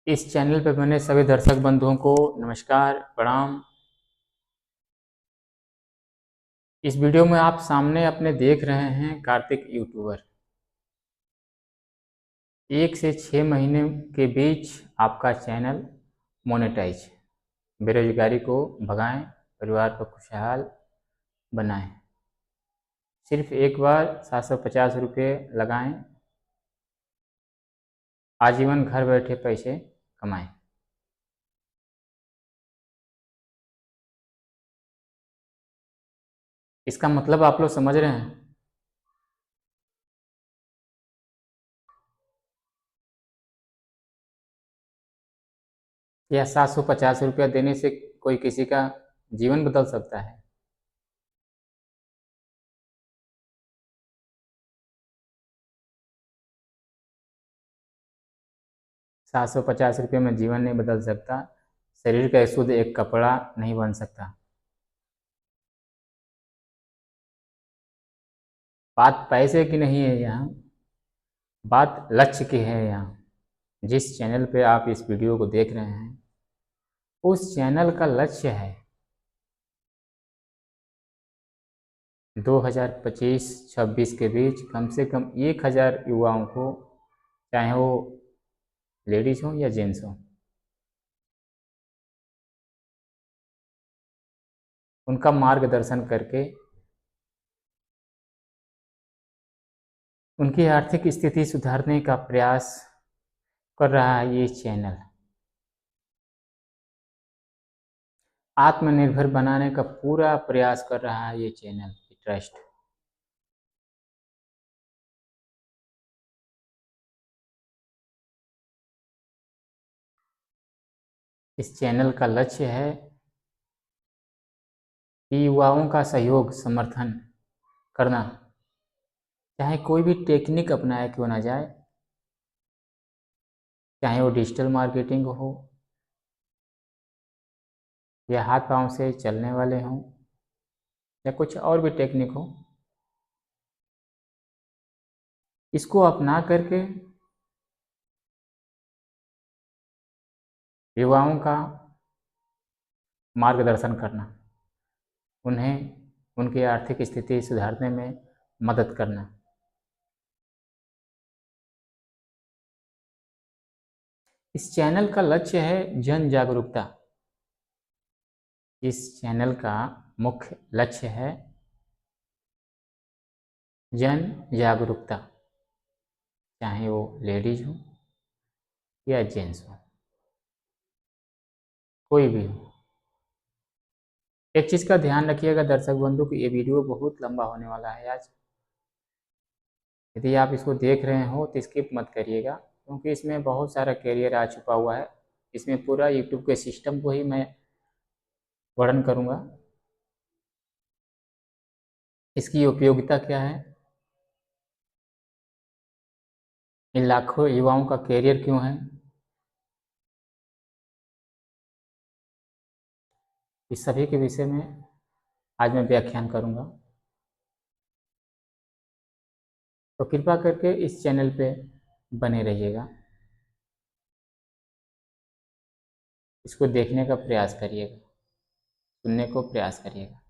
इस चैनल पे बने सभी दर्शक बंधुओं को नमस्कार, प्रणाम। इस वीडियो में आप सामने अपने देख रहे हैं कार्तिक यूट्यूबर। 1 से 6 महीने के बीच आपका चैनल मोनेटाइज। बेरोजगारी को भगाएं, परिवार को खुशहाल बनाएं। सिर्फ एक बार 750 रुपये लगाएं, आजीवन घर बैठे पैसे कमाएं। इसका मतलब आप लोग समझ रहे हैं? या 750 रुपया देने से कोई किसी का जीवन बदल सकता है? 750 रुपये में जीवन नहीं बदल सकता। शरीर का शुद्ध एक कपड़ा नहीं बन सकता। बात पैसे की नहीं है यहाँ, बात लक्ष्य की है। यहाँ जिस चैनल पे आप इस वीडियो को देख रहे हैं, उस चैनल का लक्ष्य है 2025-26 के बीच कम से कम 1000 युवाओं को, चाहे वो लेडीज हों या जेंट्स हों, उनका मार्गदर्शन करके उनकी आर्थिक स्थिति सुधारने का प्रयास कर रहा है ये चैनल। आत्मनिर्भर बनाने का पूरा प्रयास कर रहा है ये चैनल ट्रस्ट। इस चैनल का लक्ष्य है कि युवाओं का सहयोग समर्थन करना, चाहे कोई भी टेक्निक अपनाया क्यों ना जाए, चाहे वो डिजिटल मार्केटिंग हो या हाथ पांव से चलने वाले हों या कुछ और भी टेक्निक हो, इसको अपना करके युवाओं का मार्गदर्शन करना, उन्हें उनकी आर्थिक स्थिति सुधारने में मदद करना। इस चैनल का लक्ष्य है जन जागरूकता। इस चैनल का मुख्य लक्ष्य है जन जागरूकता, चाहे वो लेडीज हो या जेंट्स हो, कोई भी हो। एक चीज़ का ध्यान रखिएगा दर्शक बंधु कि ये वीडियो बहुत लंबा होने वाला है आज। यदि आप इसको देख रहे हो तो स्किप मत करिएगा, क्योंकि इसमें बहुत सारा कैरियर आ छुपा हुआ है। इसमें पूरा यूट्यूब के सिस्टम को ही मैं वर्णन करूँगा। इसकी उपयोगिता क्या है, इन लाखों युवाओं का कैरियर क्यों है, इस सभी के विषय में आज मैं व्याख्यान करूँगा। तो कृपा करके इस चैनल पे बने रहिएगा, इसको देखने का प्रयास करिएगा, सुनने को प्रयास करिएगा।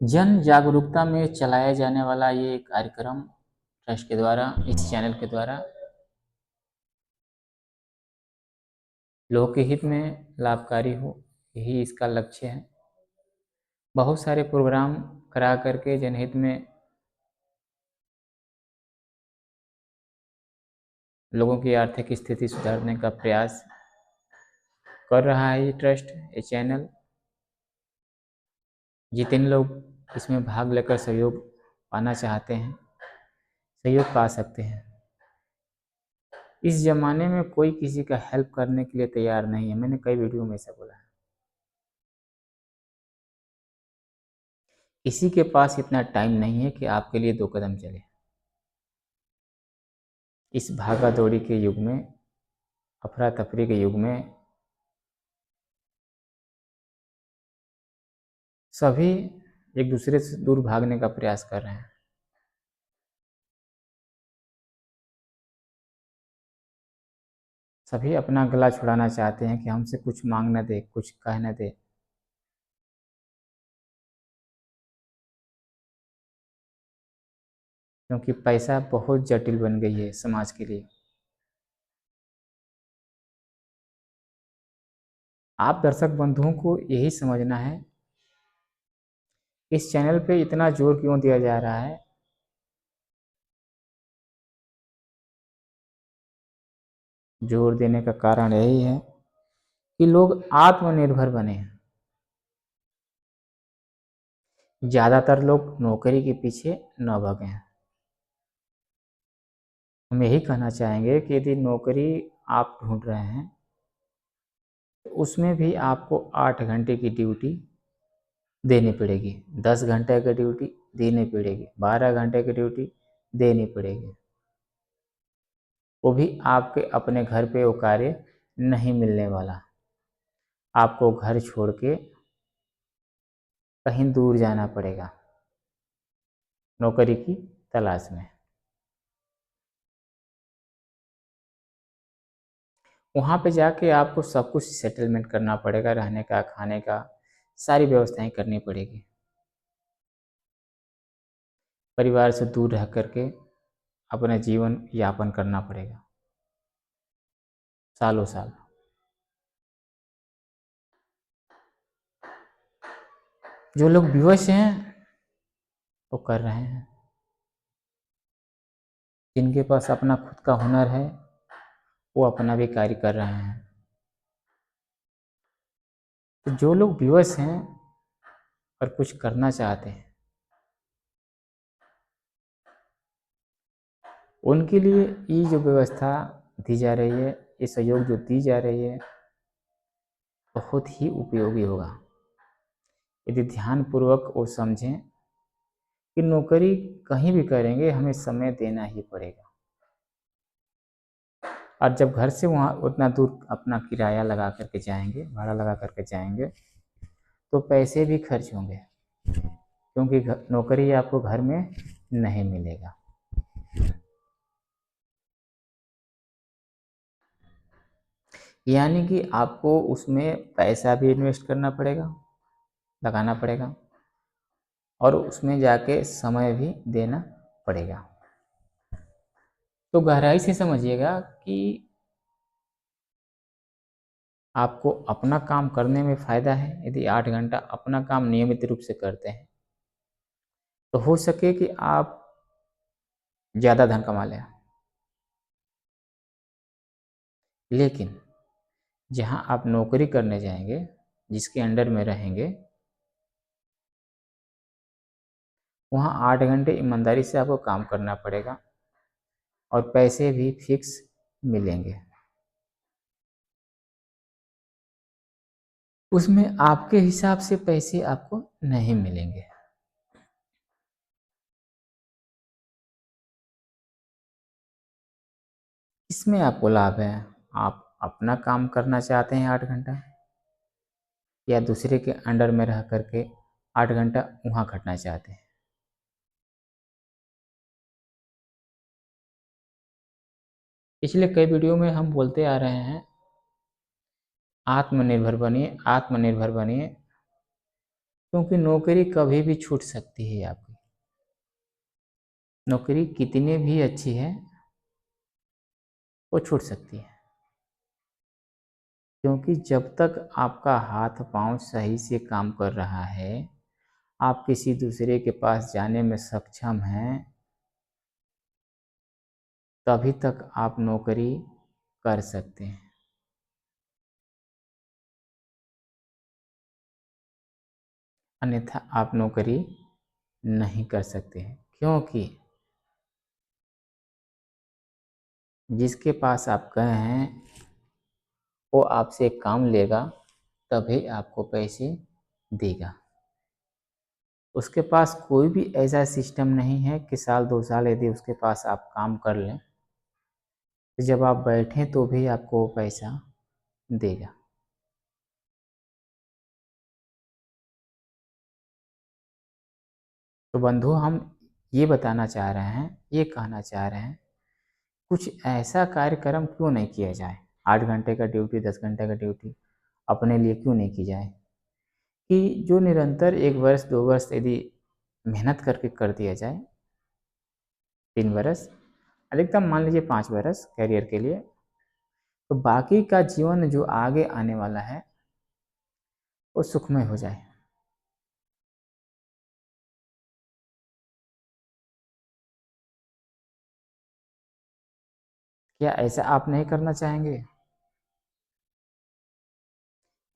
जन जागरूकता में चलाया जाने वाला ये कार्यक्रम ट्रस्ट के द्वारा, इस चैनल के द्वारा लोक हित में लाभकारी हो, यही इसका लक्ष्य है। बहुत सारे प्रोग्राम करा करके जनहित में लोगों की आर्थिक स्थिति सुधारने का प्रयास कर रहा है ये ट्रस्ट, ये चैनल। जितने लोग इसमें भाग लेकर सहयोग पाना चाहते हैं, सहयोग पा सकते हैं। इस ज़माने में कोई किसी का हेल्प करने के लिए तैयार नहीं है, मैंने कई वीडियो में ऐसा बोला है। किसी के पास इतना टाइम नहीं है कि आपके लिए 2 कदम चले। इस भागा दौड़ी के युग में, अफरा तफरी के युग में सभी एक दूसरे से दूर भागने का प्रयास कर रहे हैं। सभी अपना गला छुड़ाना चाहते हैं कि हमसे कुछ मांग न दे, कुछ कह न दे। क्योंकि पैसा बहुत जटिल बन गई है समाज के लिए। आप दर्शक बंधुओं को यही समझना है, इस चैनल पे इतना जोर क्यों दिया जा रहा है। जोर देने का कारण यही है कि लोग आत्मनिर्भर बने। ज़्यादातर लोग नौकरी के पीछे न भागें। हम यही कहना चाहेंगे कि यदि नौकरी आप ढूंढ रहे हैं तो उसमें भी आपको 8 घंटे की ड्यूटी देनी पड़ेगी, 10 घंटे की ड्यूटी देनी पड़ेगी, 12 घंटे की ड्यूटी देनी पड़ेगी। वो भी आपके अपने घर पे वो कार्य नहीं मिलने वाला। आपको घर छोड़ के कहीं दूर जाना पड़ेगा नौकरी की तलाश में। वहाँ पे जाके आपको सब कुछ सेटलमेंट करना पड़ेगा, रहने का, खाने का, सारी व्यवस्थाएं करनी पड़ेगी। परिवार से दूर रह करके अपना जीवन यापन करना पड़ेगा सालों साल। जो लोग विवश हैं वो कर रहे हैं, जिनके पास अपना खुद का हुनर है वो अपना भी कार्य कर रहे हैं। तो जो लोग विवश हैं और कुछ करना चाहते हैं उनके लिए ये जो व्यवस्था दी जा रही है, ये सहयोग जो दी जा रही है, बहुत ही उपयोगी होगा यदि ध्यानपूर्वक वो समझें कि नौकरी कहीं भी करेंगे हमें समय देना ही पड़ेगा। और जब घर से वहाँ उतना दूर अपना किराया लगा करके जाएंगे, भाड़ा लगा करके जाएंगे, तो पैसे भी खर्च होंगे, क्योंकि नौकरी आपको घर में नहीं मिलेगा। यानी कि आपको उसमें पैसा भी इन्वेस्ट करना पड़ेगा, लगाना पड़ेगा, और उसमें जाके समय भी देना पड़ेगा। तो गहराई से समझिएगा कि आपको अपना काम करने में फ़ायदा है यदि 8 घंटा अपना काम नियमित रूप से करते हैं, तो हो सके कि आप ज़्यादा धन कमा लें। लेकिन जहाँ आप नौकरी करने जाएंगे, जिसके अंडर में रहेंगे, वहाँ 8 घंटे ईमानदारी से आपको काम करना पड़ेगा और पैसे भी फिक्स मिलेंगे। उसमें आपके हिसाब से पैसे आपको नहीं मिलेंगे। इसमें आपको लाभ है। आप अपना काम करना चाहते हैं 8 घंटा, या दूसरे के अंडर में रह करके 8 घंटा वहाँ खटना चाहते हैं। पिछले कई वीडियो में हम बोलते आ रहे हैं आत्मनिर्भर बनिए, आत्मनिर्भर बनिए, क्योंकि नौकरी कभी भी छूट सकती है आपकी। नौकरी कितनी भी अच्छी है वो छूट सकती है, क्योंकि जब तक आपका हाथ पांव सही से काम कर रहा है, आप किसी दूसरे के पास जाने में सक्षम हैं, तभी तक आप नौकरी कर सकते हैं। अन्यथा आप नौकरी नहीं कर सकते हैं, क्योंकि जिसके पास आप गए हैं वो आपसे काम लेगा तभी आपको पैसे देगा। उसके पास कोई भी ऐसा सिस्टम नहीं है कि साल 2 साल यदि उसके पास आप काम कर लें तो जब आप बैठें तो भी आपको वो पैसा देगा। तो बंधु, हम ये बताना चाह रहे हैं, ये कहना चाह रहे हैं, कुछ ऐसा कार्यक्रम क्यों नहीं किया जाए 8 घंटे का ड्यूटी, 10 घंटे का ड्यूटी अपने लिए क्यों नहीं की जाए, कि जो निरंतर 1 वर्ष 2 वर्ष यदि मेहनत करके कर दिया जाए, 3 वर्ष, अधिकतम मान लीजिए 5 वर्ष करियर के लिए, तो बाकी का जीवन जो आगे आने वाला है वो सुखमय हो जाए। क्या ऐसा आप नहीं करना चाहेंगे?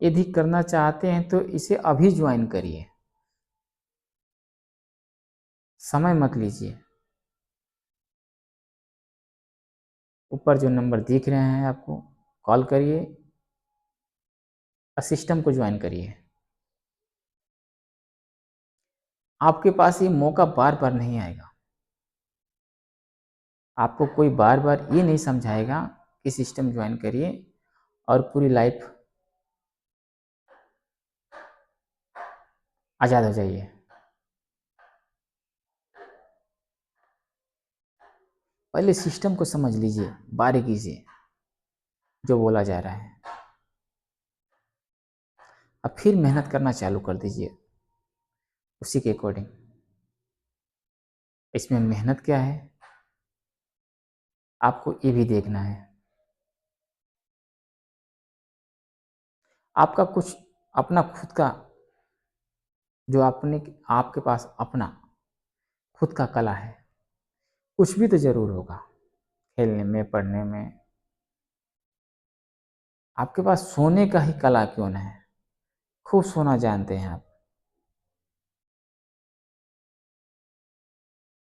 यदि करना चाहते हैं तो इसे अभी ज्वाइन करिए, समय मत लीजिए। ऊपर जो नंबर दिख रहे हैं आपको, कॉल करिए और सिस्टम को ज्वाइन करिए। आपके पास ये मौका बार बार नहीं आएगा। आपको कोई बार बार ये नहीं समझाएगा कि सिस्टम ज्वाइन करिए और पूरी लाइफ आज़ाद हो जाइए। पहले सिस्टम को समझ लीजिए बारीकी से, जो बोला जा रहा है, अब फिर मेहनत करना चालू कर दीजिए उसी के अकॉर्डिंग। इसमें मेहनत क्या है आपको ये भी देखना है। आपका कुछ अपना खुद का, जो आपने आपके पास अपना खुद का कला है, कुछ भी तो जरूर होगा, खेलने में, पढ़ने में। आपके पास सोने का ही कला क्यों ना है, खूब सोना जानते हैं आप,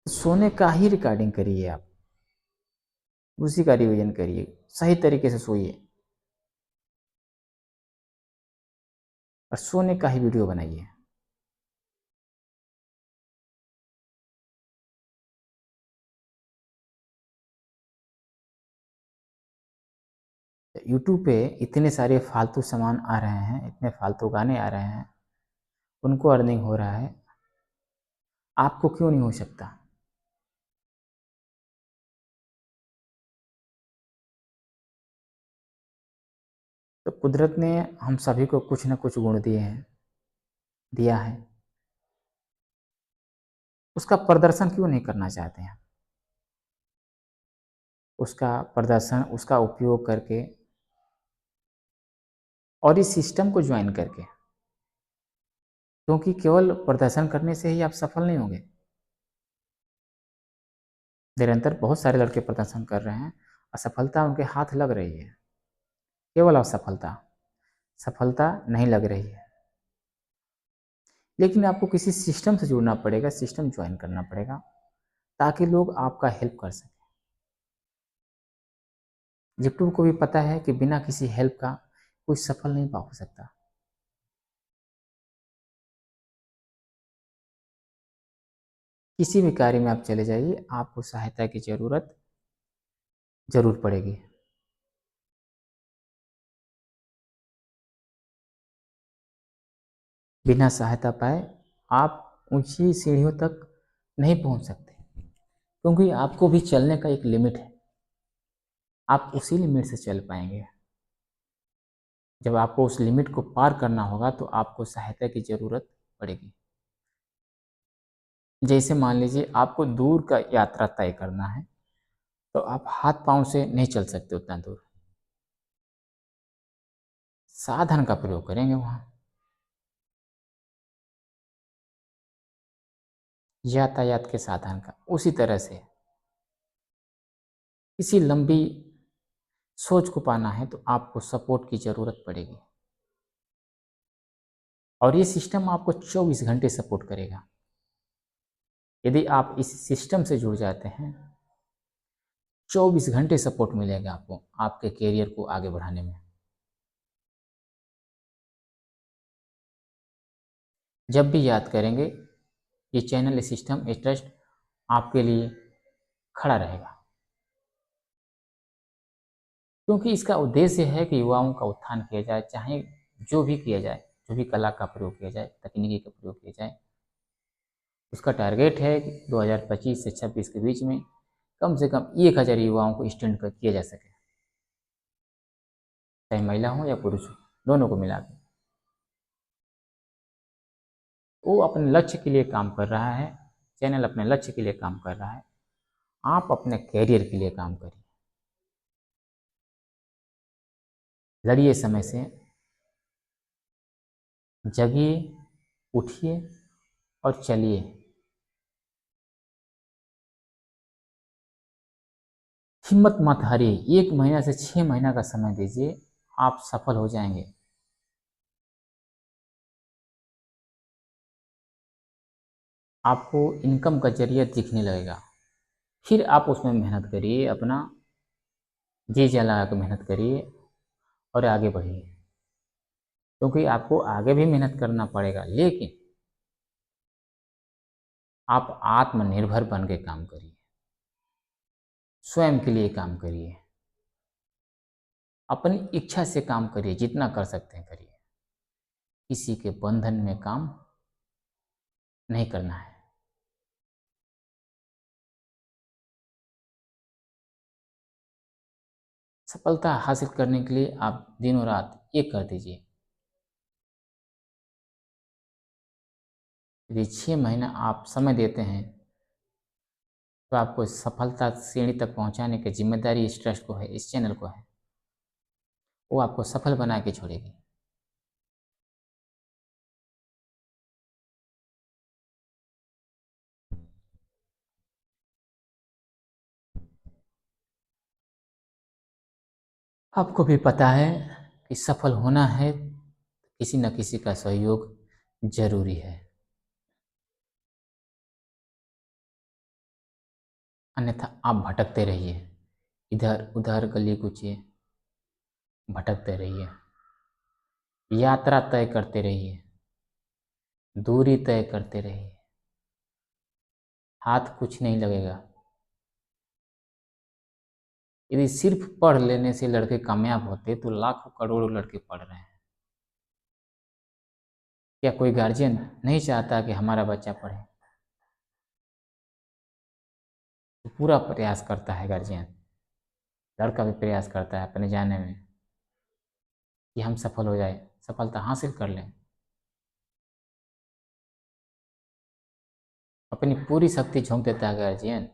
सोने का ही रिकॉर्डिंग करिए आप, उसी का रिवीजन करिए, सही तरीके से सोइए और सोने का ही वीडियो बनाइए। यूट्यूब पे इतने सारे फालतू सामान आ रहे हैं, इतने फालतू गाने आ रहे हैं, उनको अर्निंग हो रहा है, आपको क्यों नहीं हो सकता? तो कुदरत ने हम सभी को कुछ न कुछ गुण दिए हैं, दिया है, उसका प्रदर्शन क्यों नहीं करना चाहते हैं? उसका प्रदर्शन, उसका उपयोग करके और इस सिस्टम को ज्वाइन करके, क्योंकि केवल प्रदर्शन करने से ही आप सफल नहीं होंगे। निरंतर बहुत सारे लड़के प्रदर्शन कर रहे हैं, असफलता उनके हाथ लग रही है, केवल असफलता, सफलता नहीं लग रही है। लेकिन आपको किसी सिस्टम से जुड़ना पड़ेगा, सिस्टम ज्वाइन करना पड़ेगा, ताकि लोग आपका हेल्प कर सकें। यूट्यूब को भी पता है कि बिना किसी हेल्प का कोई सफल नहीं हो सकता। किसी भी कार्य में आप चले जाइए, आपको सहायता की जरूरत जरूर पड़ेगी। बिना सहायता पाए आप ऊंची सीढ़ियों तक नहीं पहुंच सकते, क्योंकि आपको भी चलने का एक लिमिट है। आप उसी लिमिट से चल पाएंगे। जब आपको उस लिमिट को पार करना होगा तो आपको सहायता की जरूरत पड़ेगी। जैसे मान लीजिए आपको दूर का यात्रा तय करना है, तो आप हाथ पांव से नहीं चल सकते उतना दूर, साधन का प्रयोग करेंगे वहां, यातायात के साधन का। उसी तरह से किसी लंबी सोच को पाना है तो आपको सपोर्ट की जरूरत पड़ेगी, और ये सिस्टम आपको 24 घंटे सपोर्ट करेगा। यदि आप इस सिस्टम से जुड़ जाते हैं, 24 घंटे सपोर्ट मिलेगा आपको आपके कैरियर को आगे बढ़ाने में। जब भी याद करेंगे, ये चैनल, ये सिस्टम, ये ट्रस्ट आपके लिए खड़ा रहेगा, क्योंकि इसका उद्देश्य है कि युवाओं का उत्थान किया जाए। चाहे जो भी किया जाए, जो भी कला का प्रयोग किया जाए, तकनीकी का प्रयोग किया जाए, उसका टारगेट है कि 2025 से 26 के बीच में कम से कम 1000 युवाओं को स्टैंड किया जा सके। चाहे महिला हो या पुरुष हो, दोनों को मिला के। वो अपने लक्ष्य के लिए काम कर रहा है, चैनल अपने लक्ष्य के लिए काम कर रहा है, आप अपने कैरियर के लिए काम करिए। लड़िए समय से, जगिए, उठिए और चलिए। हिम्मत मत हारिए। 1 महीना से 6 महीना का समय दीजिए, आप सफल हो जाएंगे। आपको इनकम का जरिया दिखने लगेगा। फिर आप उसमें मेहनत करिए, अपना जी जान लगा कर मेहनत करिए और आगे बढ़िए, क्योंकि आपको आगे भी मेहनत करना पड़ेगा, लेकिन आप आत्मनिर्भर बन के काम करिए, स्वयं के लिए काम करिए, अपनी इच्छा से काम करिए, जितना कर सकते हैं करिए। किसी के बंधन में काम नहीं करना है। सफलता हासिल करने के लिए आप दिनों रात एक कर दीजिए। यदि 6 महीना आप समय देते हैं तो आपको सफलता श्रेणी तक पहुंचाने की जिम्मेदारी इस ट्रस्ट को है, इस चैनल को है। वो आपको सफल बना के छोड़ेगी। आपको भी पता है कि सफल होना है, किसी न किसी का सहयोग जरूरी है, अन्यथा आप भटकते रहिए, इधर उधर गली कूचिए, भटकते रहिए। यात्रा तय करते रहिए, दूरी तय करते रहिए, हाथ कुछ नहीं लगेगा। यदि सिर्फ पढ़ लेने से लड़के कामयाब होते तो लाखों करोड़ों लड़के पढ़ रहे हैं। क्या कोई गार्जियन नहीं चाहता कि हमारा बच्चा पढ़े? तो पूरा प्रयास करता है गार्जियन, लड़का भी प्रयास करता है अपने जाने में कि हम सफल हो जाए, सफलता हासिल कर लें। अपनी पूरी शक्ति झोंक देता है गार्जियन,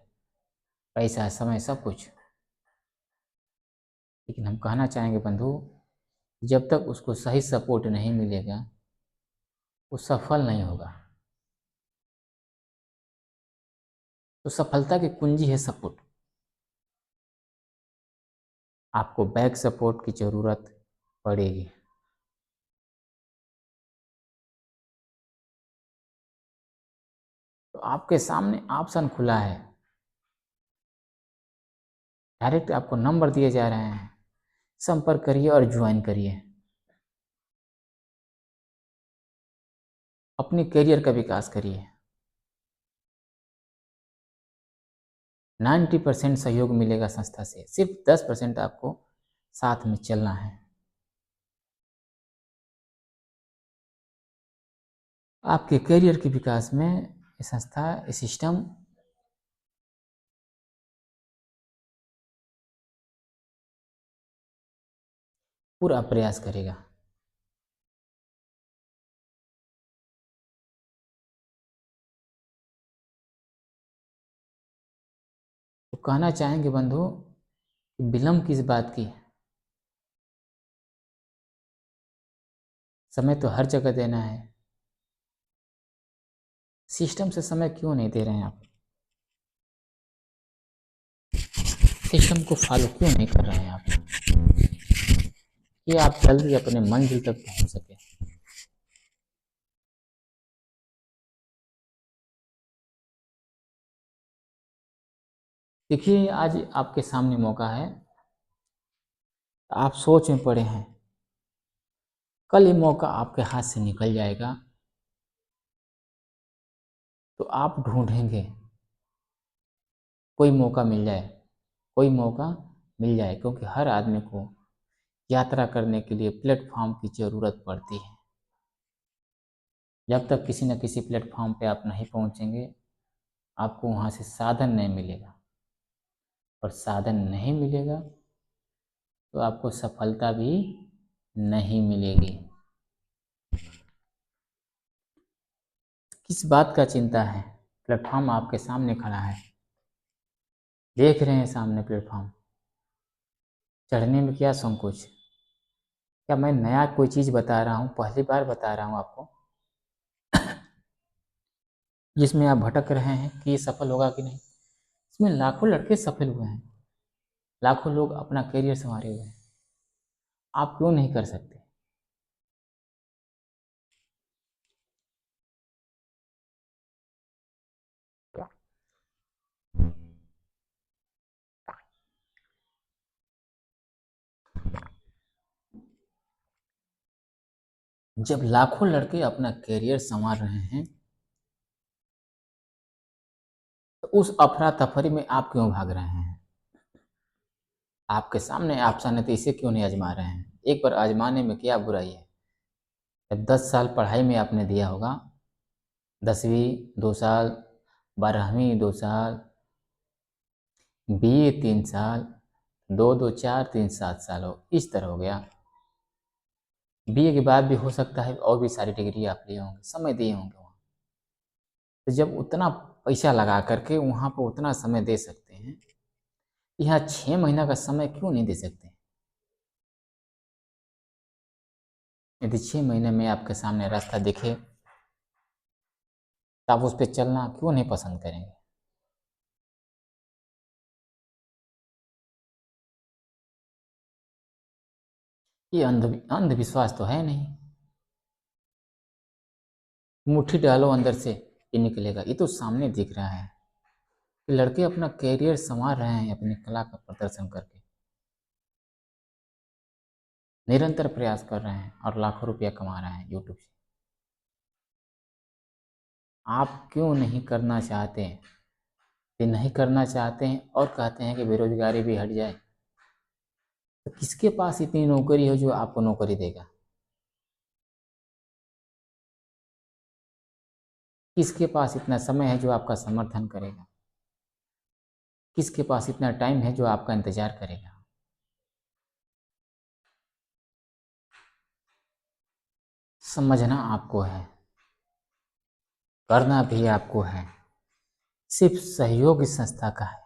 पैसा, समय, सब कुछ। लेकिन हम कहना चाहेंगे बंधु, जब तक उसको सही सपोर्ट नहीं मिलेगा वो सफल नहीं होगा। तो सफलता की कुंजी है सपोर्ट। आपको बैक सपोर्ट की जरूरत पड़ेगी। तो आपके सामने ऑप्शन खुला है, डायरेक्ट आपको नंबर दिए जा रहे हैं, संपर्क करिए और ज्वाइन करिए। अपने करियर का विकास करिए। 90% सहयोग मिलेगा संस्था से, सिर्फ 10% आपको साथ में चलना है। आपके करियर के विकास में ये संस्था, ये सिस्टम पूरा प्रयास करेगा। तो कहना चाहेंगे बंधु, विलंब किस बात की, समय तो हर जगह देना है। सिस्टम से समय क्यों नहीं दे रहे हैं आप? सिस्टम को फॉलो क्यों नहीं कर रहे हैं आप, कि आप जल्दी अपने मंजिल तक पहुंच सके? देखिए, आज आपके सामने मौका है, आप सोच में पड़े हैं, कल ये मौका आपके हाथ से निकल जाएगा। तो आप ढूंढेंगे, कोई मौका मिल जाए, कोई मौका मिल जाए, क्योंकि हर आदमी को यात्रा करने के लिए प्लेटफॉर्म की ज़रूरत पड़ती है। जब तक किसी न किसी प्लेटफॉर्म पे आप नहीं पहुंचेंगे, आपको वहाँ से साधन नहीं मिलेगा, और साधन नहीं मिलेगा तो आपको सफलता भी नहीं मिलेगी। किस बात का चिंता है? प्लेटफॉर्म आपके सामने खड़ा है, देख रहे हैं सामने प्लेटफॉर्म। चढ़ने में क्या संकोच? क्या मैं नया कोई चीज़ बता रहा हूँ, पहली बार बता रहा हूँ आपको, जिसमें आप भटक रहे हैं कि ये सफल होगा कि नहीं? इसमें लाखों लड़के सफल हुए हैं, लाखों लोग अपना करियर संवारे हुए हैं। आप क्यों नहीं कर सकते? जब लाखों लड़के अपना करियर संवार रहे हैं तो उस अफरा तफरी में आप क्यों भाग रहे हैं? आपके सामने ऑप्शन है तो इसे क्यों नहीं आजमा रहे हैं? एक बार आजमाने में क्या बुराई है? जब 10 साल पढ़ाई में आपने दिया होगा, 10वीं 2 साल, 12वीं 2 साल, BA 3 साल, 2 2 4 3 7 साल हो, इस तरह हो गया। BA के बाद भी हो सकता है और भी सारी डिग्री आप लिए होंगे, समय दिए होंगे वहाँ। तो जब उतना पैसा लगा करके वहाँ पर उतना समय दे सकते हैं, यहाँ 6 महीना का समय क्यों नहीं दे सकते? यदि 6 महीने में आपके सामने रास्ता दिखे तो आप उस पर चलना क्यों नहीं पसंद करेंगे? ये अंधविश्वास तो है नहीं। मुट्ठी डालो अंदर से, ये निकलेगा। ये तो सामने दिख रहा है कि लड़के अपना कैरियर संवार रहे हैं अपनी कला का प्रदर्शन करके, निरंतर प्रयास कर रहे हैं और लाखों रुपया कमा रहे हैं यूट्यूब से। आप क्यों नहीं करना चाहते? ये नहीं करना चाहते हैं और कहते हैं कि बेरोजगारी भी हट जाए, तो किसके पास इतनी नौकरी हो जो आपको नौकरी देगा? किसके पास इतना समय है जो आपका समर्थन करेगा? किसके पास इतना टाइम है जो आपका इंतजार करेगा? समझना आपको है, करना भी आपको है। सिर्फ सहयोग इस संस्था का है,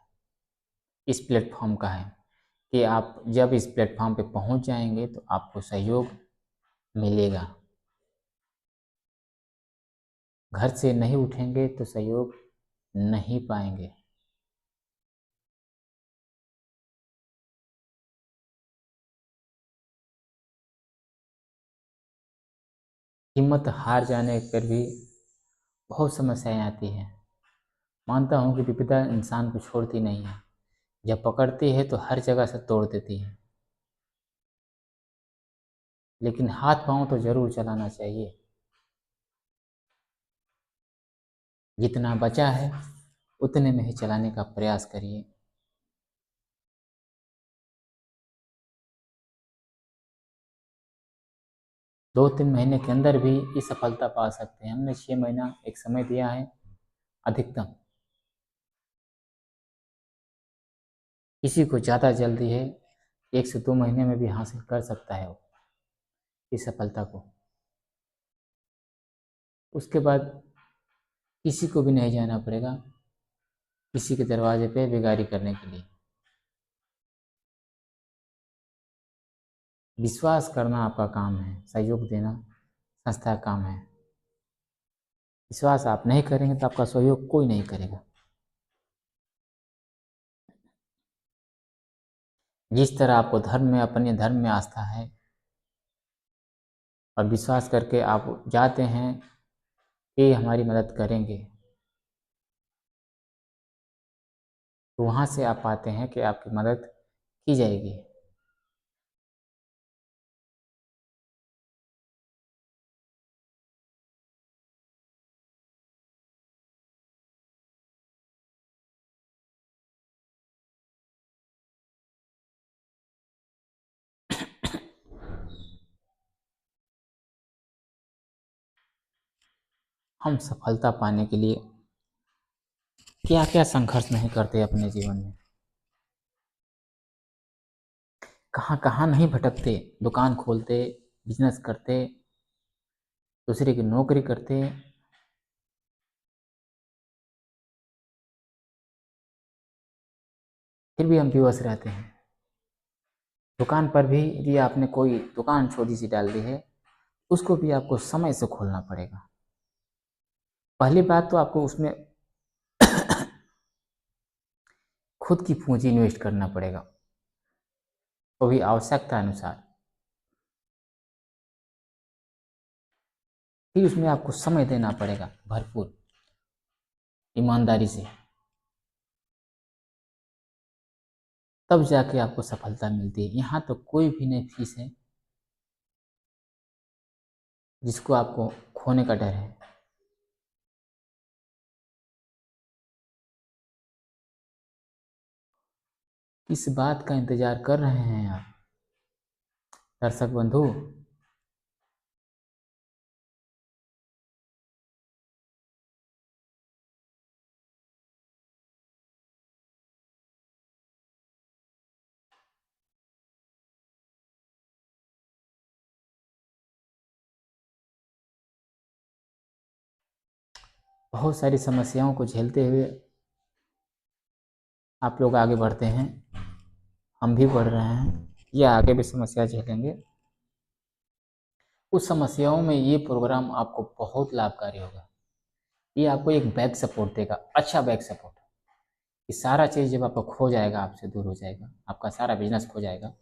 इस प्लेटफॉर्म का है कि आप जब इस प्लेटफॉर्म पे पहुंच जाएंगे तो आपको सहयोग मिलेगा। घर से नहीं उठेंगे तो सहयोग नहीं पाएंगे। हिम्मत हार जाने पर भी बहुत समस्याएं आती हैं। मानता हूँ कि विपदा इंसान को छोड़ती नहीं है, जब पकड़ती है तो हर जगह से तोड़ देती है, लेकिन हाथ पांव तो जरूर चलाना चाहिए। जितना बचा है उतने में ही चलाने का प्रयास करिए। 2 3 महीने के अंदर भी ये सफलता पा सकते हैं। हमने 6 महीना एक समय दिया है अधिकतम। किसी को ज़्यादा जल्दी है, 1 से 2 महीने में भी हासिल कर सकता है वो इस सफलता को। उसके बाद किसी को भी नहीं जाना पड़ेगा किसी के दरवाजे पे बेगारी करने के लिए। विश्वास करना आपका काम है, सहयोग देना संस्था का काम है। विश्वास आप नहीं करेंगे तो आपका सहयोग कोई नहीं करेगा। जिस तरह आपको धर्म में, अपने धर्म में आस्था है और विश्वास करके आप जाते हैं कि हमारी मदद करेंगे, तो वहाँ से आप पाते हैं कि आपकी मदद की जाएगी। हम सफलता पाने के लिए क्या क्या संघर्ष नहीं करते अपने जीवन में, कहाँ कहाँ नहीं भटकते, दुकान खोलते, बिजनेस करते, दूसरे की नौकरी करते, फिर भी हम विवश रहते हैं। दुकान पर भी यदि आपने कोई दुकान छोटी सी डाल दी है, उसको भी आपको समय से खोलना पड़ेगा। पहली बात तो आपको उसमें खुद की पूंजी इन्वेस्ट करना पड़ेगा, वो भी आवश्यकता अनुसार। फिर उसमें आपको समय देना पड़ेगा भरपूर, ईमानदारी से, तब जाके आपको सफलता मिलती है। यहाँ तो कोई भी नहीं फीस है जिसको आपको खोने का डर है। किस बात का इंतजार कर रहे हैं आप दर्शक बंधु? बहुत सारी समस्याओं को झेलते हुए आप लोग आगे बढ़ते हैं, हम भी बढ़ रहे हैं, या आगे भी समस्या झेलेंगे। उस समस्याओं में ये प्रोग्राम आपको बहुत लाभकारी होगा। ये आपको एक बैक सपोर्ट देगा, अच्छा बैक सपोर्ट। कि सारा चीज़ जब आपका खो जाएगा, आपसे दूर हो जाएगा, आपका सारा बिजनेस खो जाएगा,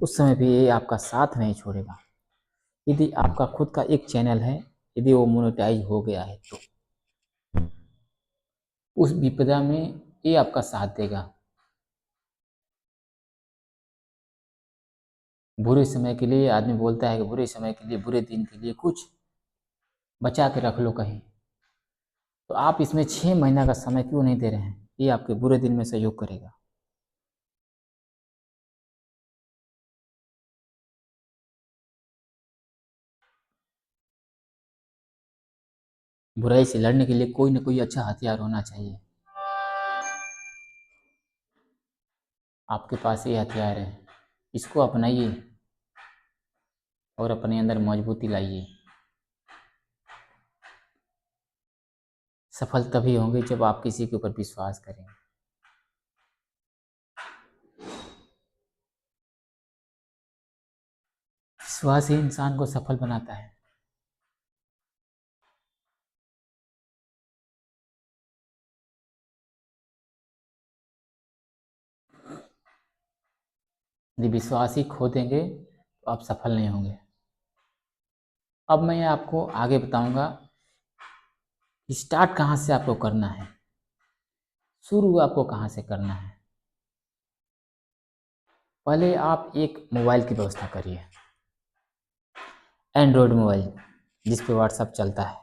उस समय भी ये आपका साथ नहीं छोड़ेगा। यदि आपका खुद का एक चैनल है, यदि वो मोनेटाइज हो गया है, तो उस विपदा में ये आपका साथ देगा। बुरे समय के लिए आदमी बोलता है कि बुरे समय के लिए, बुरे दिन के लिए कुछ बचा के रख लो कहीं। तो आप इसमें 6 महीना का समय क्यों नहीं दे रहे हैं? ये आपके बुरे दिन में सहयोग करेगा। बुराई से लड़ने के लिए कोई ना कोई अच्छा हथियार होना चाहिए। आपके पास ये हथियार है, इसको अपनाइए और अपने अंदर मजबूती लाइए। सफल तभी होंगे जब आप किसी के ऊपर विश्वास करेंगे। विश्वास ही इंसान को सफल बनाता है। यदि विश्वास ही खो देंगे तो आप सफल नहीं होंगे। अब मैं आपको आगे बताऊंगा कि स्टार्ट कहाँ से आपको करना है, शुरू आपको कहाँ से करना है। पहले आप एक मोबाइल की व्यवस्था करिए, एंड्रॉयड मोबाइल, जिस पे व्हाट्सएप चलता है,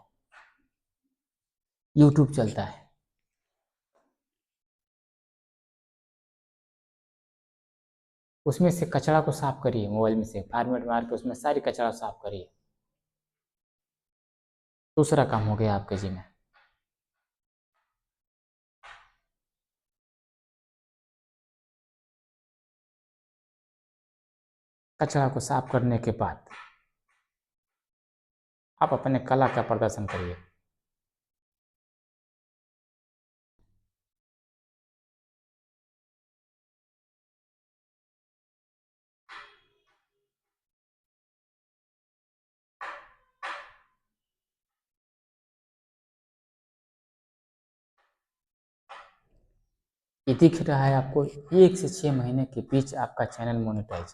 यूट्यूब चलता है। उसमें से कचरा को साफ करिए, मोबाइल में से फॉर्मेट मार के उसमें सारी कचरा साफ करिए। दूसरा काम हो गया आपके जिम्मे। कचरा को साफ करने के बाद आप अपने कला का प्रदर्शन करिए। ये दिख रहा है आपको, 1 से 6 महीने के बीच आपका चैनल मोनेटाइज।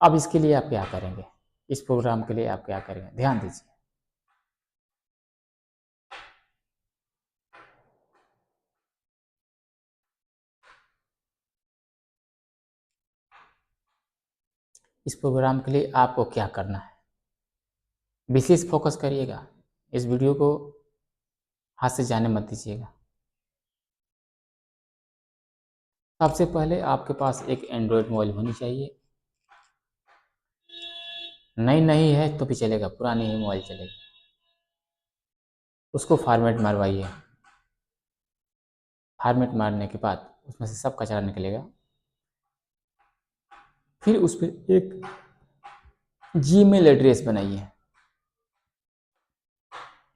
अब इसके लिए आप क्या करेंगे, इस प्रोग्राम के लिए आप क्या करेंगे, ध्यान दीजिए। इस प्रोग्राम के लिए आपको क्या करना है, विशेष फोकस करिएगा। इस वीडियो को हाथ से जाने मत दीजिएगा। सबसे पहले आपके पास एक एंड्रॉयड मोबाइल होनी चाहिए। नई नहीं है तो भी चलेगा, पुरानी ही मोबाइल चलेगी। उसको फॉर्मेट मारवाइए। फॉर्मेट मारने के बाद उसमें से सब कचरा निकलेगा। फिर उस पर एक जीमेल एड्रेस बनाइए।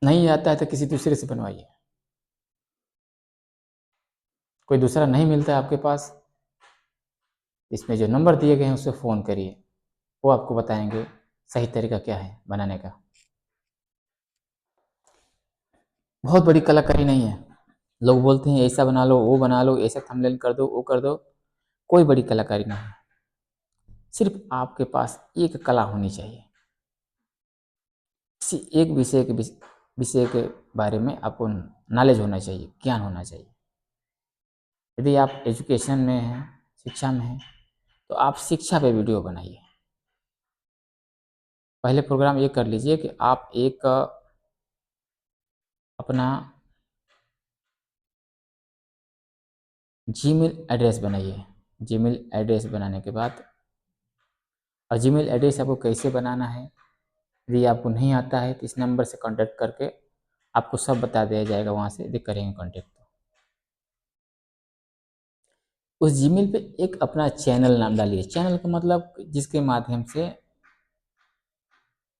नहीं आता है तो किसी दूसरे से बनवाइए। कोई दूसरा नहीं मिलता है आपके पास, इसमें जो नंबर दिए गए हैं उससे फ़ोन करिए, वो आपको बताएंगे सही तरीका क्या है बनाने का। बहुत बड़ी कलाकारी नहीं है। लोग बोलते हैं ऐसा बना लो, वो बना लो, ऐसा थंबनेल कर दो, वो कर दो। कोई बड़ी कलाकारी नहीं है। सिर्फ आपके पास एक कला होनी चाहिए। किसी एक विषय के बारे में आपको नॉलेज होना चाहिए, ज्ञान होना चाहिए। यदि आप एजुकेशन में हैं, शिक्षा में हैं, तो आप शिक्षा पे वीडियो बनाइए। पहले प्रोग्राम ये कर लीजिए कि आप एक अपना जीमेल एड्रेस बनाइए। जीमेल एड्रेस बनाने के बाद, और जीमेल एड्रेस आपको कैसे बनाना है, यदि आपको नहीं आता है तो इस नंबर से कांटेक्ट करके आपको सब बता दिया जाएगा, वहाँ से यदि करेंगे कांटेक्ट तो। उस जीमेल पे एक अपना चैनल नाम डालिए। चैनल का मतलब जिसके माध्यम से,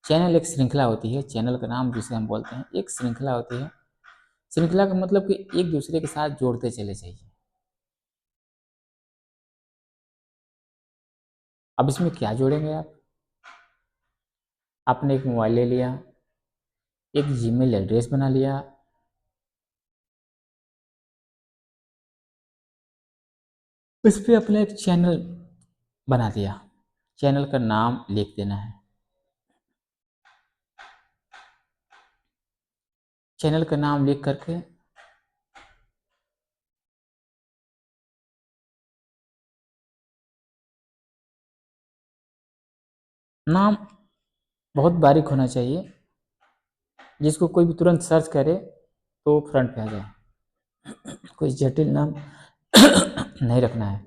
चैनल एक श्रृंखला होती है, चैनल का नाम जिसे हम बोलते हैं एक श्रृंखला होती है। श्रृंखला का मतलब कि एक दूसरे के साथ जोड़ते चले जाइए। अब इसमें क्या जोड़ेंगे आप? आपने एक मोबाइल ले लिया, एक जीमेल एड्रेस बना लिया, उस पर अपना एक चैनल बना दिया। चैनल का नाम लिख देना है। चैनल का नाम लिख करके नाम बहुत बारीक होना चाहिए, जिसको कोई भी तुरंत सर्च करे तो फ्रंट पे आ जाए। कोई जटिल नाम नहीं रखना है,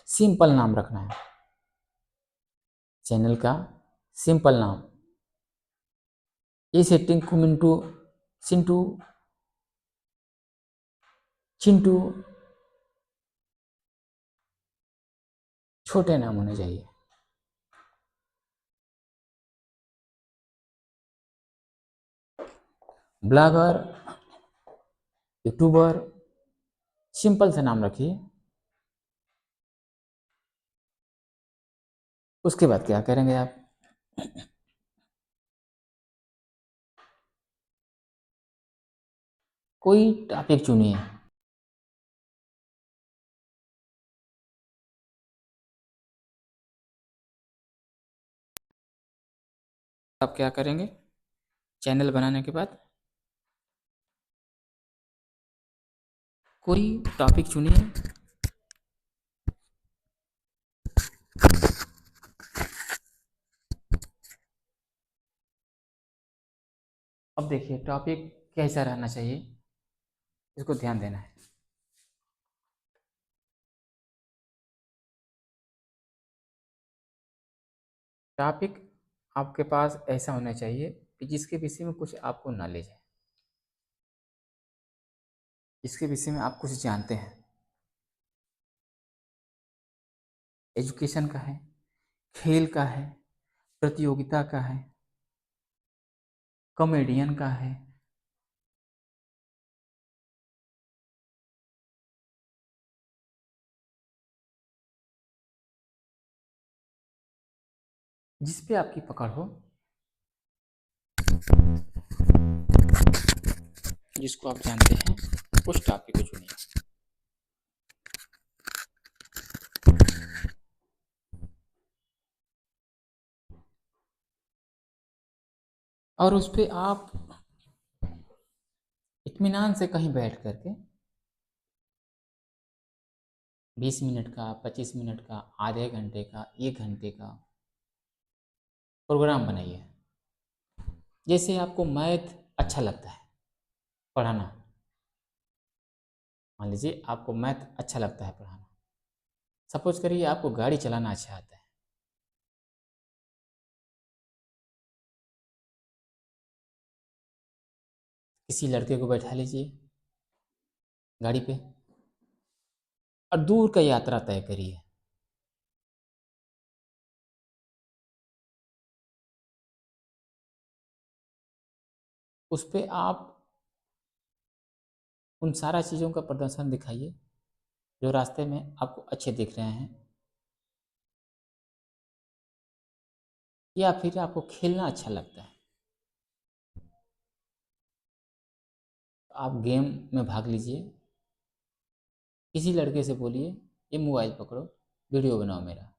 सिंपल नाम रखना है। चैनल का सिंपल नाम, जैसे टिंकू मिंटू, चिंटू, चिंटू, छोटे नाम होने चाहिए। ब्लॉगर, यूट्यूबर, सिंपल से नाम रखिए। उसके बाद क्या करेंगे आप? कोई टॉपिक चुनिए। आप क्या करेंगे चैनल बनाने के बाद? कोई टॉपिक चुनिए। अब देखिए टॉपिक कैसा रहना चाहिए, इसको ध्यान देना है। टॉपिक आपके पास ऐसा होना चाहिए कि जिसके विषय में कुछ आपको नॉलेज है, इसके विषय में आप कुछ जानते हैं। एजुकेशन का है, खेल का है, प्रतियोगिता का है, कॉमेडियन का है, जिस पे आपकी पकड़ हो, जिसको आप जानते हैं, उस टॉपिक को चुनिए। और उस पे आप इत्मीनान से कहीं बैठ करके 20 मिनट का, 25 मिनट का, आधे घंटे का, 1 घंटे का प्रोग्राम बनाइए। जैसे आपको मैथ अच्छा लगता है पढ़ाना, मान लीजिए आपको मैथ अच्छा लगता है पढ़ाना। सपोज करिए आपको गाड़ी चलाना अच्छा आता है, किसी लड़के को बैठा लीजिए गाड़ी पे और दूर का यात्रा तय करिए। उस पे आप उन सारा चीज़ों का प्रदर्शन दिखाइए जो रास्ते में आपको अच्छे दिख रहे हैं, या फिर आपको खेलना अच्छा लगता है, आप गेम में भाग लीजिए। किसी लड़के से बोलिए ये मोबाइल पकड़ो, वीडियो बनाओ मेरा।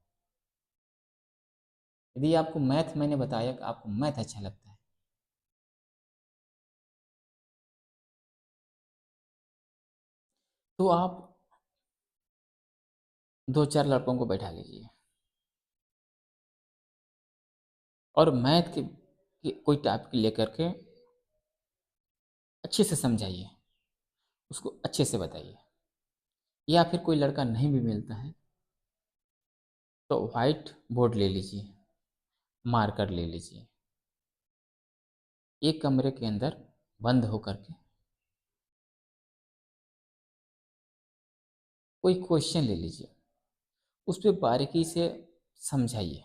यदि आपको मैथ, मैंने बताया कि आपको मैथ अच्छा लगता है, तो आप 2-4 लड़कों को बैठा लीजिए और मैथ की कोई टॉपिक लेकर के अच्छे से समझाइए, उसको अच्छे से बताइए। या फिर कोई लड़का नहीं भी मिलता है तो वाइट बोर्ड ले लीजिए, मार्कर ले लीजिए, एक कमरे के अंदर बंद होकर के कोई क्वेश्चन ले लीजिए, उस पर बारीकी से समझाइए।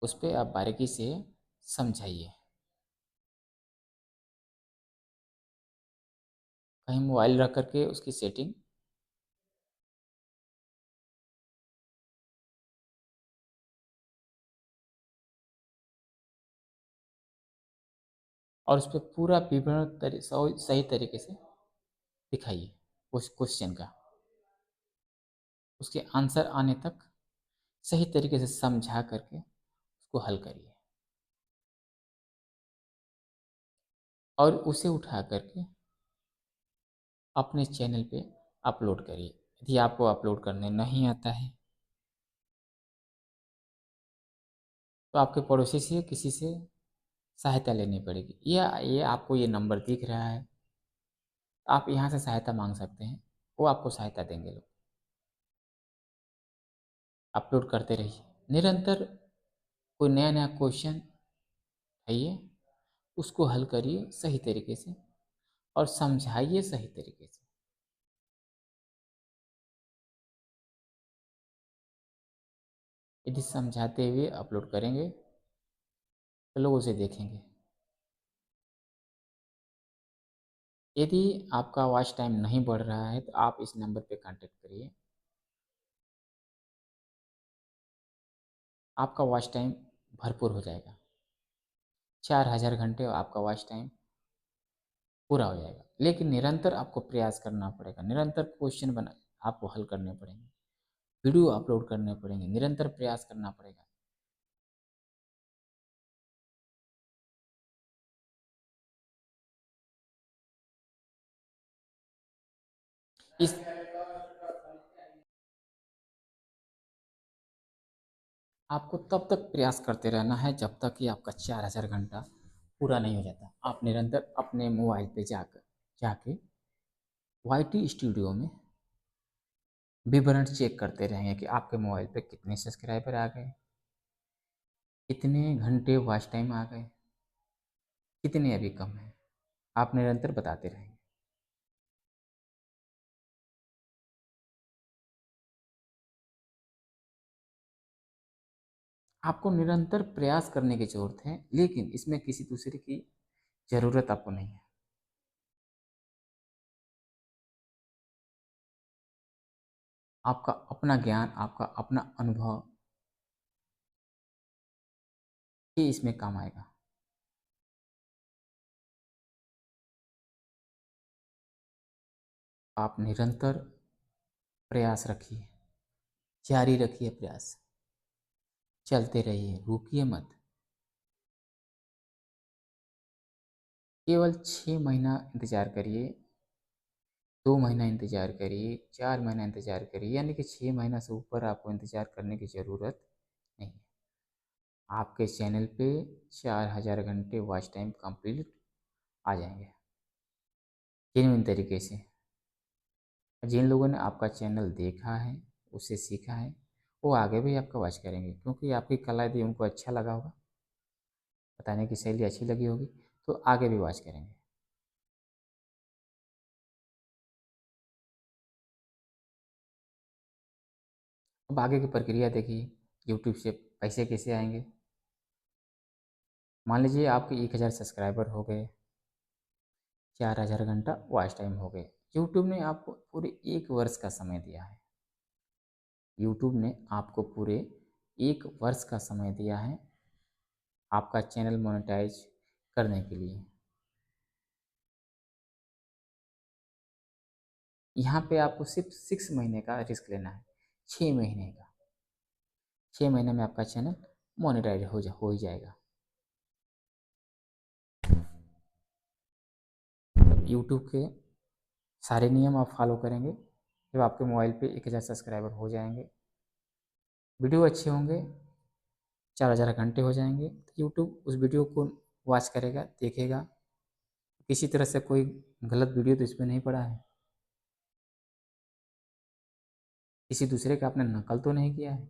उस पर आप बारीकी से समझाइए। कहीं मोबाइल रख करके उसकी सेटिंग और उस पर पूरा विवरण सही तरीके से दिखाइए उस क्वेश्चन का, उसके आंसर आने तक सही तरीके से समझा करके उसको हल करिए और उसे उठा करके अपने चैनल पे अपलोड करिए। यदि आपको अपलोड करने नहीं आता है तो आपके पड़ोसी से किसी से सहायता लेनी पड़ेगी, या ये आपको ये नंबर दिख रहा है, आप यहाँ से सहायता मांग सकते हैं, वो आपको सहायता देंगे लोग। अपलोड करते रहिए निरंतर, कोई नया नया क्वेश्चन आइए, उसको हल करिए सही तरीके से और समझाइए सही तरीके से। यदि समझाते हुए अपलोड करेंगे तो लोग उसे देखेंगे। यदि आपका वॉच टाइम नहीं बढ़ रहा है तो आप इस नंबर पे कांटेक्ट करिए, आपका वॉच टाइम भरपूर हो जाएगा। 4000 घंटे आपका वॉच टाइम पूरा हो जाएगा। लेकिन निरंतर आपको प्रयास करना पड़ेगा, निरंतर क्वेश्चन बना आपको हल करने पड़ेंगे, वीडियो अपलोड करने पड़ेंगे, निरंतर प्रयास करना पड़ेगा। इस आपको तब तक प्रयास करते रहना है जब तक कि आपका 4000 घंटा पूरा नहीं हो जाता। आप निरंतर अपने मोबाइल पे जाके वाईटी स्टूडियो में विवरण चेक करते रहेंगे कि आपके मोबाइल पे कितने सब्सक्राइबर आ गए, कितने घंटे वॉच टाइम आ गए, कितने अभी कम है। आप निरंतर बताते रहेंगे। आपको निरंतर प्रयास करने की ज़रूरत है, लेकिन इसमें किसी दूसरे की ज़रूरत आपको नहीं है। आपका अपना ज्ञान, आपका अपना अनुभव ही इसमें काम आएगा। आप निरंतर प्रयास रखिए, जारी रखिए प्रयास, चलते रहिए, रुकिए मत। केवल 6 महीना इंतज़ार करिए, 2 महीना इंतज़ार करिए, 4 महीना इंतज़ार करिए, यानी कि 6 महीना से ऊपर आपको इंतज़ार करने की ज़रूरत नहीं है। आपके चैनल पे 4000 घंटे वॉच टाइम कंप्लीट आ जाएंगे जेन्युइन तरीके से। जिन लोगों ने आपका चैनल देखा है, उससे सीखा है, वो आगे भी आपका वॉच करेंगे, क्योंकि आपकी कला यदि उनको अच्छा लगा होगा, बताने की शैली अच्छी लगी होगी, तो आगे भी वॉच करेंगे। अब आगे की प्रक्रिया देखिए, यूट्यूब से पैसे कैसे आएंगे। मान लीजिए आपके 1000 सब्सक्राइबर हो गए, 4000 घंटा वॉच टाइम हो गए। यूट्यूब ने आपको पूरे 1 वर्ष का समय दिया है। यूट्यूब ने आपको पूरे 1 वर्ष का समय दिया है आपका चैनल मोनेटाइज करने के लिए। यहाँ पे आपको सिर्फ 6 महीने का रिस्क लेना है, 6 महीने का। 6 महीने में आपका चैनल मोनेटाइज हो ही जाएगा। यूट्यूब के सारे नियम आप फॉलो करेंगे जब आपके मोबाइल पे 1000 सब्सक्राइबर हो जाएंगे, वीडियो अच्छे होंगे, 4000 घंटे हो जाएंगे, तो यूट्यूब उस वीडियो को वॉच करेगा, देखेगा। किसी तरह से कोई गलत वीडियो तो इसमें नहीं पड़ा है, किसी दूसरे का आपने नकल तो नहीं किया है,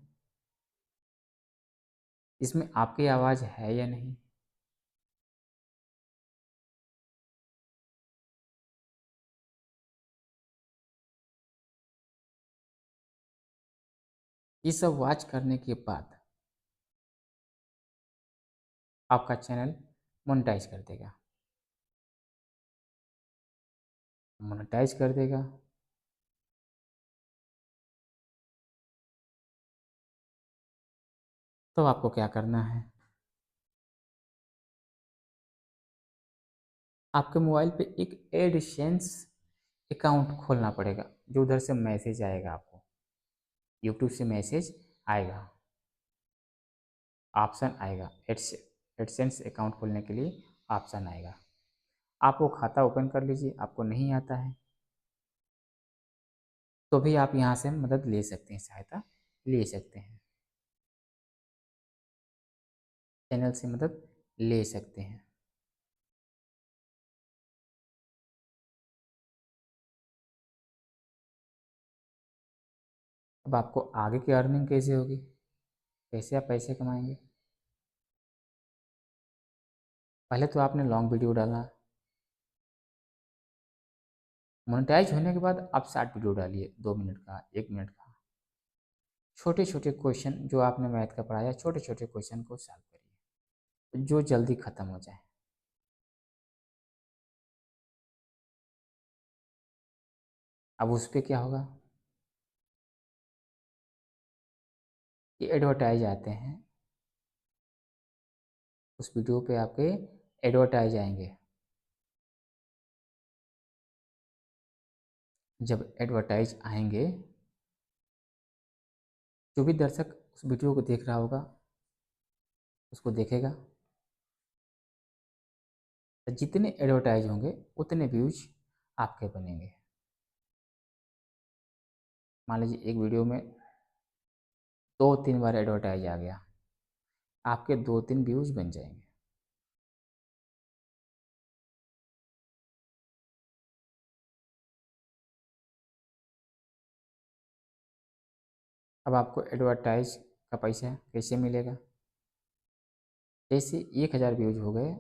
इसमें आपकी आवाज़ है या नहीं। ये सब वॉच करने के बाद आपका चैनल मोनेटाइज कर देगा। मोनेटाइज कर देगा तो आपको क्या करना है, आपके मोबाइल पे एक एडसेंस अकाउंट खोलना पड़ेगा। जो उधर से मैसेज आएगा, आपको यूट्यूब से मैसेज आएगा, ऑप्शन आएगा, एडसेंस अकाउंट खोलने के लिए ऑप्शन आएगा। आप वो खाता ओपन कर लीजिए। आपको नहीं आता है तो भी आप यहाँ से मदद ले सकते हैं, सहायता ले सकते हैं, चैनल से मदद ले सकते हैं। अब आपको आगे की अर्निंग कैसे होगी, कैसे आप पैसे कमाएंगे। पहले तो आपने लॉन्ग वीडियो डाला, मोनेटाइज होने के बाद आप शॉर्ट वीडियो डालिए, 2 मिनट का, 1 मिनट का। छोटे छोटे क्वेश्चन जो आपने मैथ का पढ़ाया, छोटे छोटे क्वेश्चन को सॉल्व करिए जो जल्दी ख़त्म हो जाए। अब उस पर क्या होगा, ये एडवर्टाइज आते हैं, उस वीडियो पे आपके एडवर्टाइज आएंगे। जब एडवर्टाइज आएंगे, जो भी दर्शक उस वीडियो को देख रहा होगा उसको देखेगा, तो जितने एडवर्टाइज होंगे उतने व्यूज आपके बनेंगे। मान लीजिए एक वीडियो में 2-3 बार एडवर्टाइज आ गया, आपके 2-3 व्यूज बन जाएंगे। अब आपको एडवर्टाइज का पैसा कैसे मिलेगा, जैसे 1000 व्यूज हो गए,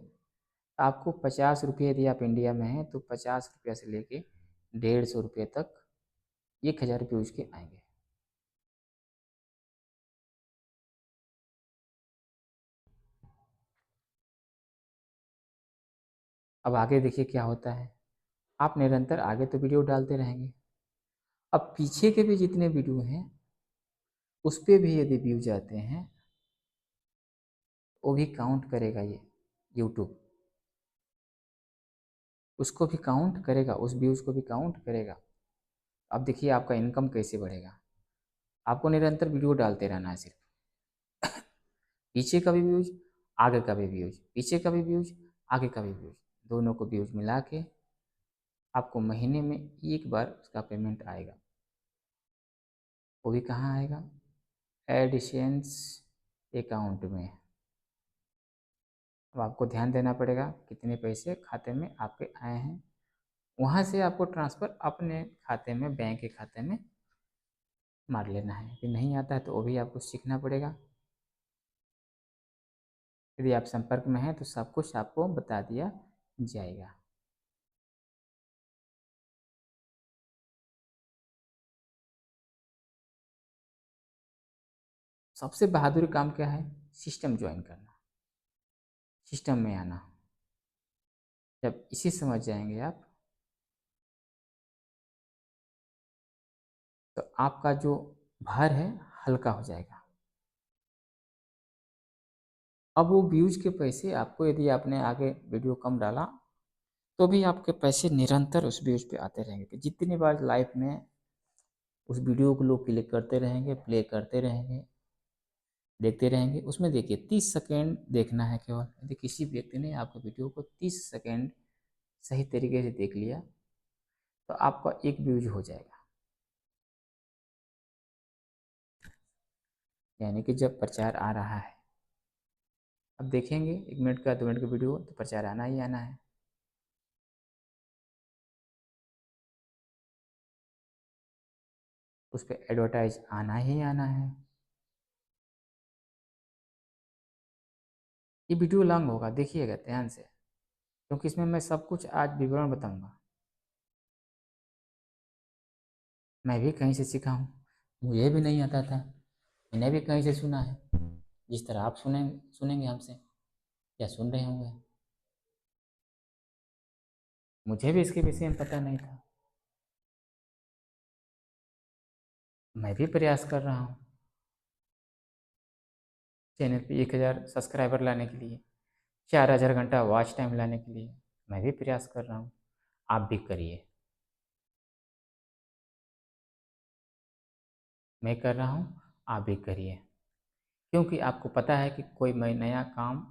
आपको 50 रुपये, यदि आप इंडिया में हैं तो 50 रुपये से लेके 150 रुपये तक 1000 व्यूज के आएंगे। अब आगे देखिए क्या होता है, आप निरंतर आगे तो वीडियो डालते रहेंगे, अब पीछे के भी जितने वीडियो हैं उस पर भी यदि व्यूज आते हैं, वो भी काउंट करेगा ये यूट्यूब, उसको भी काउंट करेगा, उस व्यूज़ को भी काउंट करेगा। अब देखिए आपका इनकम कैसे बढ़ेगा। आपको निरंतर वीडियो डालते रहना है, सिर्फ पीछे का भी व्यूज, आगे का भी व्यूज, पीछे का भी व्यूज, आगे का भी व्यूज, दोनों को व्यूज मिला के आपको महीने में 1 बार उसका पेमेंट आएगा। वो भी कहाँ आएगा, एडिसेंस अकाउंट में। अब आपको ध्यान देना पड़ेगा कितने पैसे खाते में आपके आए हैं, वहाँ से आपको ट्रांसफ़र अपने खाते में, बैंक के खाते में मार लेना है। यदि नहीं आता है तो वो भी आपको सीखना पड़ेगा। यदि आप संपर्क में हैं तो सब कुछ आपको बता दिया जाएगा। सबसे बहादुरी काम क्या है? सिस्टम ज्वाइन करना, सिस्टम में आना। जब इसे समझ जाएंगे आप, तो आपका जो भार है हल्का हो जाएगा। अब वो व्यूज के पैसे आपको, यदि आपने आगे वीडियो कम डाला तो भी आपके पैसे निरंतर उस व्यूज पे आते रहेंगे। कि जितनी बार लाइफ में उस वीडियो को लोग क्लिक करते रहेंगे, प्ले करते रहेंगे, देखते रहेंगे, उसमें देखिए 30 सेकेंड देखना है केवल। यदि किसी व्यक्ति ने आपके वीडियो को 30 सेकेंड सही तरीके से देख लिया तो आपका एक व्यूज हो जाएगा। यानी कि जब प्रचार आ रहा है, अब देखेंगे 1 मिनट का 2 मिनट का वीडियो तो प्रचार आना ही आना है। उस पर एडवर्टाइज आना ही आना है। ये वीडियो लॉन्ग होगा, देखिएगा ध्यान से, क्योंकि इसमें मैं सब कुछ आज विवरण बताऊंगा। मैं भी कहीं से सीखा हूँ, मुझे भी नहीं आता था, मैंने भी कहीं से सुना है, जिस तरह आप सुनेंगे हमसे या सुन रहे होंगे। मुझे भी इसके विषय में पता नहीं था, मैं भी प्रयास कर रहा हूँ चैनल पे 1000 सब्सक्राइबर लाने के लिए, 4000 घंटा वॉच टाइम लाने के लिए। मैं भी प्रयास कर रहा हूँ, आप भी करिए। मैं कर रहा हूँ, आप भी करिए, क्योंकि आपको पता है कि कोई मैं नया काम